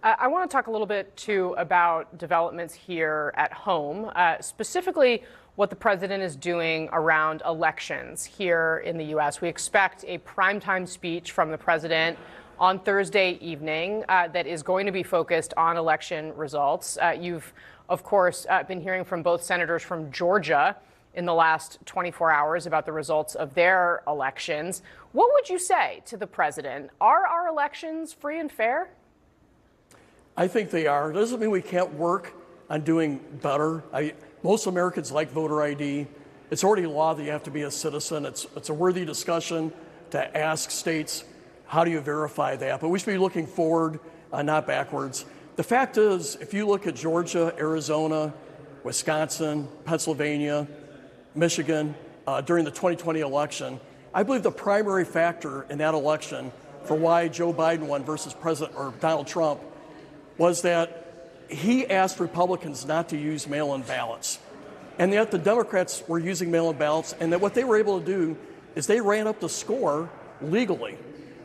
I want to talk a little bit, too, about developments here at home, specifically what the president is doing around elections here in the U.S. We expect a primetime speech from the president on Thursday evening that is going to be focused on election results. You've, of course, been hearing from both senators from Georgia in the last 24 hours about the results of their elections. What would you say to the president? Are our elections free and fair? I think they are. It doesn't mean we can't work on doing better. Most Americans like voter ID. It's already law that you have to be a citizen. It's a worthy discussion to ask states, how do you verify that? But we should be looking forward, not backwards. The fact is, if you look at Georgia, Arizona, Wisconsin, Pennsylvania, Michigan, during the 2020 election, I believe the primary factor in that election for why Joe Biden won versus Donald Trump was that he asked Republicans not to use mail-in ballots. And yet the Democrats were using mail-in ballots, and that what they were able to do is they ran up the score legally.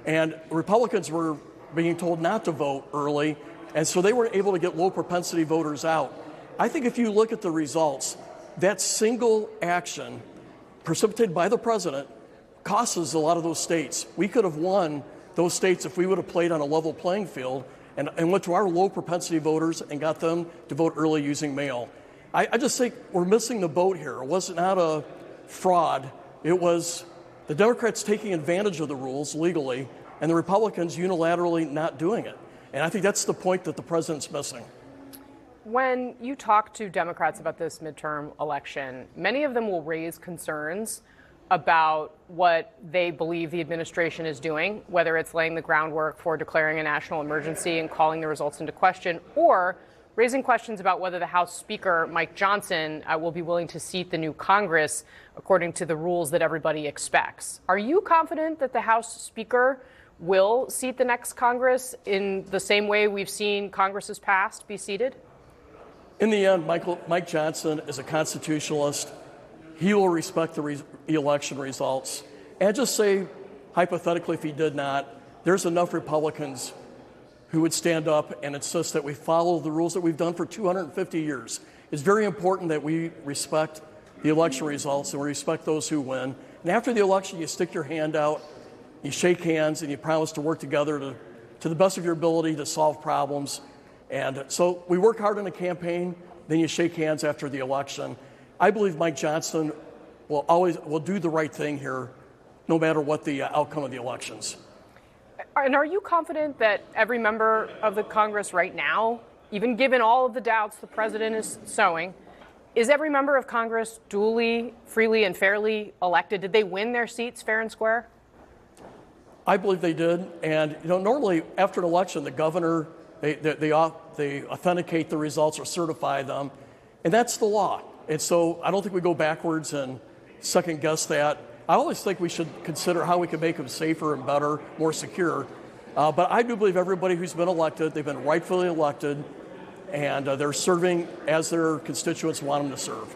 And Republicans were being told not to vote early, and so they were able to get low propensity voters out. I think if you look at the results, that single action precipitated by the president costs us a lot of those states. We could have won those states if we would have played on a level playing field and went to our low propensity voters and got them to vote early using mail. I just think we're missing the boat here. It was not a fraud. It was the Democrats taking advantage of the rules legally and the Republicans unilaterally not doing it. And I think that's the point that the president's missing. When you talk to Democrats about this midterm election, many of them will raise concerns about what they believe the administration is doing, whether it's laying the groundwork for declaring a national emergency and calling the results into question, or raising questions about whether the House Speaker, Mike Johnson, will be willing to seat the new Congress according to the rules that everybody expects. Are you confident that the House Speaker will seat the next Congress in the same way we've seen Congresses past be seated? In the end, Mike Johnson is a constitutionalist. He will respect the election results. And just say, hypothetically, if he did not, there's enough Republicans who would stand up and insist that we follow the rules that we've done for 250 years. It's very important that we respect the election results and we respect those who win. And after the election, you stick your hand out, you shake hands, and you promise to work together to the best of your ability to solve problems. And so we work hard in a campaign, then you shake hands after the election. I believe Mike Johnson will do the right thing here, no matter what the outcome of the elections. And are you confident that every member of the Congress right now, even given all of the doubts the president is sowing, is every member of Congress duly, freely, and fairly elected? Did they win their seats fair and square? I believe they did. And normally after an election, the governor, they authenticate the results or certify them, and that's the law. And so I don't think we go backwards and second guess that. I always think we should consider how we can make them safer and better, more secure. But I do believe everybody who's been elected, they've been rightfully elected, and they're serving as their constituents want them to serve.